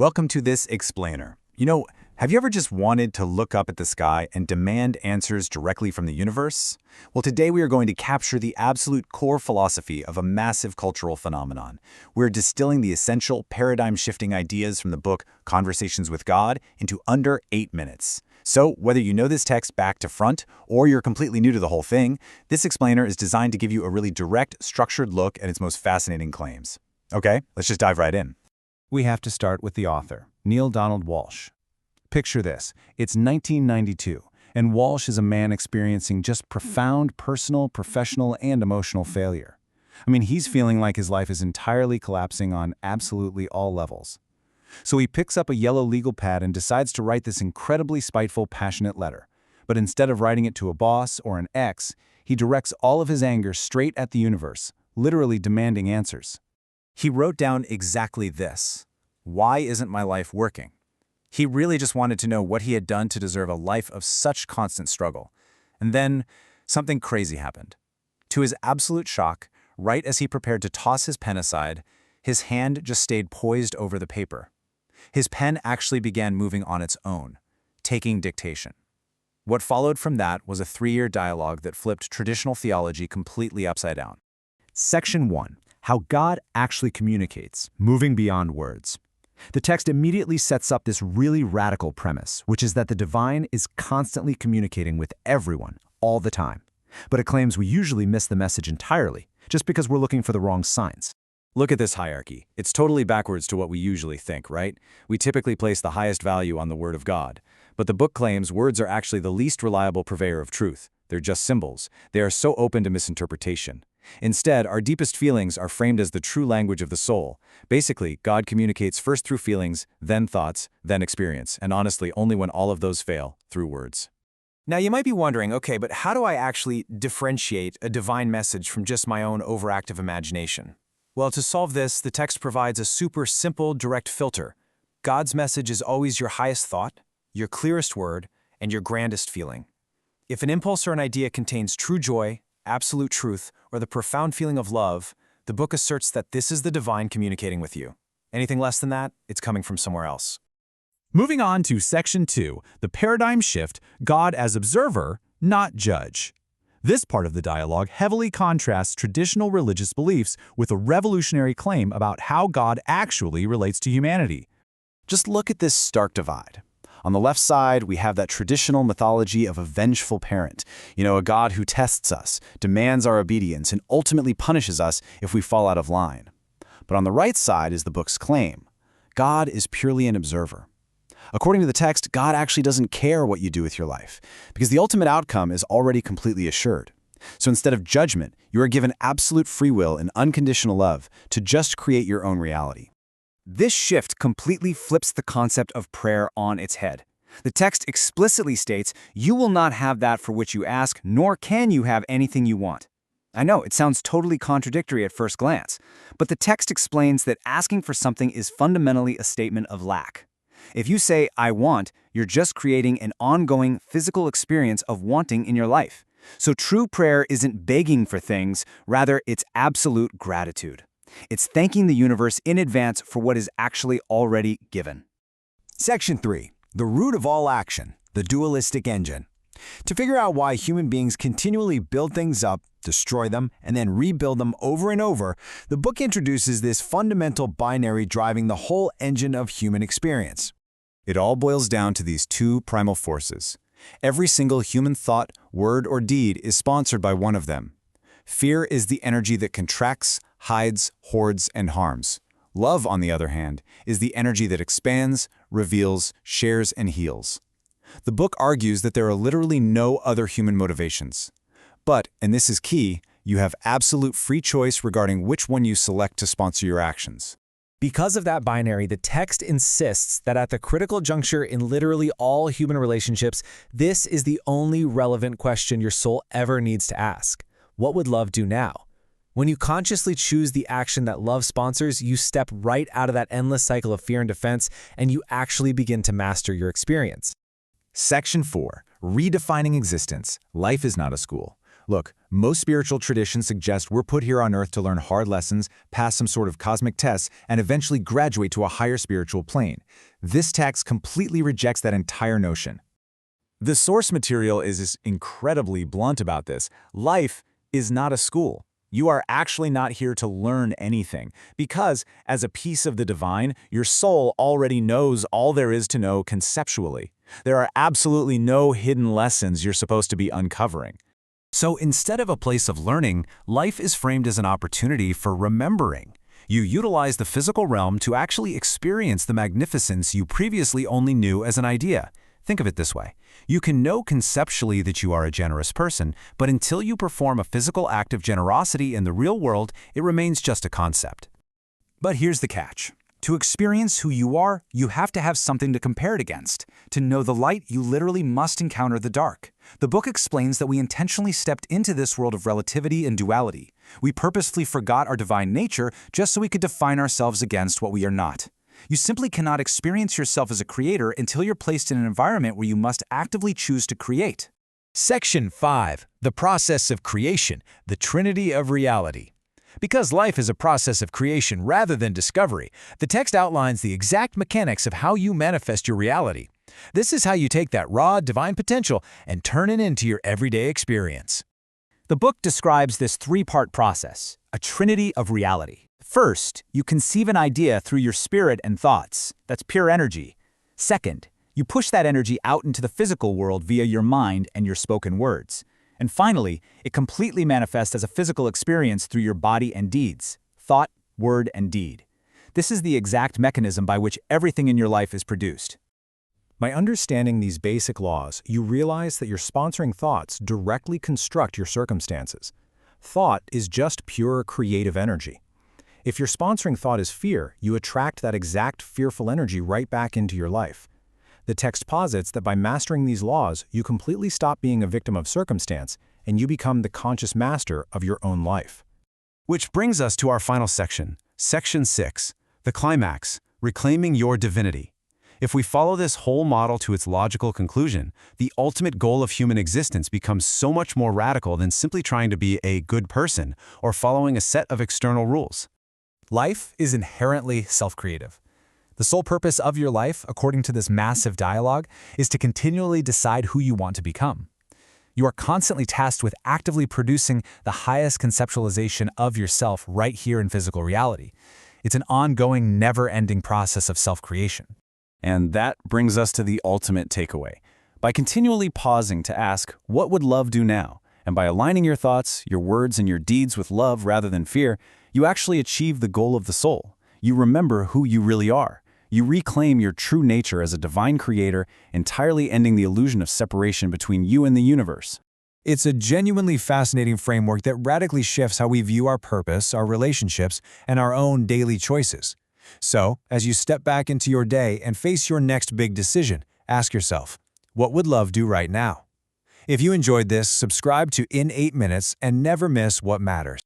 Welcome to this explainer. Have you ever just wanted to look up at the sky and demand answers directly from the universe? Well, today we are going to capture the absolute core philosophy of a massive cultural phenomenon. We're distilling the essential paradigm-shifting ideas from the book Conversations with God into under 8 minutes. So, whether you know this text back to front or you're completely new to the whole thing, this explainer is designed to give you a really direct, structured look at its most fascinating claims. Okay, let's just dive right in. We have to start with the author, Neale Donald Walsch. Picture this, it's 1992, and Walsch is a man experiencing just profound personal, professional, and emotional failure. He's feeling like his life is entirely collapsing on absolutely all levels. So he picks up a yellow legal pad and decides to write this incredibly spiteful, passionate letter. But instead of writing it to a boss or an ex, he directs all of his anger straight at the universe, literally demanding answers. He wrote down exactly this: "Why isn't my life working?" He really just wanted to know what he had done to deserve a life of such constant struggle. And then, something crazy happened. To his absolute shock, right as he prepared to toss his pen aside, his hand just stayed poised over the paper. His pen actually began moving on its own, taking dictation. What followed from that was a 3-year dialogue that flipped traditional theology completely upside down. Section 1. How God actually communicates, moving beyond words. The text immediately sets up this really radical premise, which is that the divine is constantly communicating with everyone, all the time. But it claims we usually miss the message entirely, just because we're looking for the wrong signs. Look at this hierarchy. It's totally backwards to what we usually think, right? We typically place the highest value on the Word of God. But the book claims words are actually the least reliable purveyor of truth. They're just symbols. They are so open to misinterpretation. Instead, our deepest feelings are framed as the true language of the soul. Basically, God communicates first through feelings, then thoughts, then experience, and honestly, only when all of those fail, through words. Now you might be wondering, okay, but how do I actually differentiate a divine message from just my own overactive imagination? Well, to solve this, the text provides a super simple, direct filter. God's message is always your highest thought, your clearest word, and your grandest feeling. If an impulse or an idea contains true joy, absolute truth, or the profound feeling of love, the book asserts that this is the divine communicating with you. Anything less than that, it's coming from somewhere else. Moving on to Section 2, the paradigm shift, God as observer, not judge. This part of the dialogue heavily contrasts traditional religious beliefs with a revolutionary claim about how God actually relates to humanity. Just look at this stark divide. On the left side, we have that traditional mythology of a vengeful parent, a God who tests us, demands our obedience, and ultimately punishes us if we fall out of line. But on the right side is the book's claim. God is purely an observer. According to the text, God actually doesn't care what you do with your life, because the ultimate outcome is already completely assured. So instead of judgment, you are given absolute free will and unconditional love to just create your own reality. This shift completely flips the concept of prayer on its head. The text explicitly states, "You will not have that for which you ask, nor can you have anything you want." I know, it sounds totally contradictory at first glance, but the text explains that asking for something is fundamentally a statement of lack. If you say, "I want," you're just creating an ongoing physical experience of wanting in your life. So true prayer isn't begging for things, rather it's absolute gratitude. It's thanking the universe in advance for what is actually already given. Section 3. The root of all action, the dualistic engine. To figure out why human beings continually build things up, destroy them, and then rebuild them over and over, the book introduces this fundamental binary driving the whole engine of human experience. It all boils down to these two primal forces. Every single human thought, word, or deed is sponsored by one of them. Fear is the energy that contracts, hides, hoards, and harms. Love, on the other hand, is the energy that expands, reveals, shares, and heals. The book argues that there are literally no other human motivations. But, and this is key, you have absolute free choice regarding which one you select to sponsor your actions. Because of that binary, the text insists that at the critical juncture in literally all human relationships, this is the only relevant question your soul ever needs to ask. What would love do now? When you consciously choose the action that love sponsors, you step right out of that endless cycle of fear and defense, and you actually begin to master your experience. Section 4, redefining existence. Life is not a school. Look, most spiritual traditions suggest we're put here on Earth to learn hard lessons, pass some sort of cosmic tests, and eventually graduate to a higher spiritual plane. This text completely rejects that entire notion. The source material is incredibly blunt about this. Life is not a school. You are actually not here to learn anything, because, as a piece of the divine, your soul already knows all there is to know conceptually. There are absolutely no hidden lessons you're supposed to be uncovering. So instead of a place of learning, life is framed as an opportunity for remembering. You utilize the physical realm to actually experience the magnificence you previously only knew as an idea. Think of it this way. You can know conceptually that you are a generous person, but until you perform a physical act of generosity in the real world, it remains just a concept. But here's the catch. To experience who you are, you have to have something to compare it against. To know the light, you literally must encounter the dark. The book explains that we intentionally stepped into this world of relativity and duality. We purposefully forgot our divine nature just so we could define ourselves against what we are not. You simply cannot experience yourself as a creator until you're placed in an environment where you must actively choose to create. Section 5. The process of creation, the Trinity of reality. Because life is a process of creation rather than discovery, the text outlines the exact mechanics of how you manifest your reality. This is how you take that raw, divine potential and turn it into your everyday experience. The book describes this three-part process, a trinity of reality. First, you conceive an idea through your spirit and thoughts. That's pure energy. Second, you push that energy out into the physical world via your mind and your spoken words. And finally, it completely manifests as a physical experience through your body and deeds, thought, word, and deed. This is the exact mechanism by which everything in your life is produced. By understanding these basic laws, you realize that your sponsoring thoughts directly construct your circumstances. Thought is just pure creative energy. If your sponsoring thought is fear, you attract that exact fearful energy right back into your life. The text posits that by mastering these laws, you completely stop being a victim of circumstance, and you become the conscious master of your own life. Which brings us to our final section, Section 6, the climax, reclaiming your divinity. If we follow this whole model to its logical conclusion, the ultimate goal of human existence becomes so much more radical than simply trying to be a good person or following a set of external rules. Life is inherently self-creative. The sole purpose of your life, according to this massive dialogue, is to continually decide who you want to become. You are constantly tasked with actively producing the highest conceptualization of yourself right here in physical reality. It's an ongoing, never-ending process of self-creation. And that brings us to the ultimate takeaway. By continually pausing to ask, what would love do now? And by aligning your thoughts, your words, and your deeds with love rather than fear, you actually achieve the goal of the soul. You remember who you really are. You reclaim your true nature as a divine creator, entirely ending the illusion of separation between you and the universe. It's a genuinely fascinating framework that radically shifts how we view our purpose, our relationships, and our own daily choices. So, as you step back into your day and face your next big decision, ask yourself, what would love do right now? If you enjoyed this, subscribe to In 8 Minutes and never miss what matters.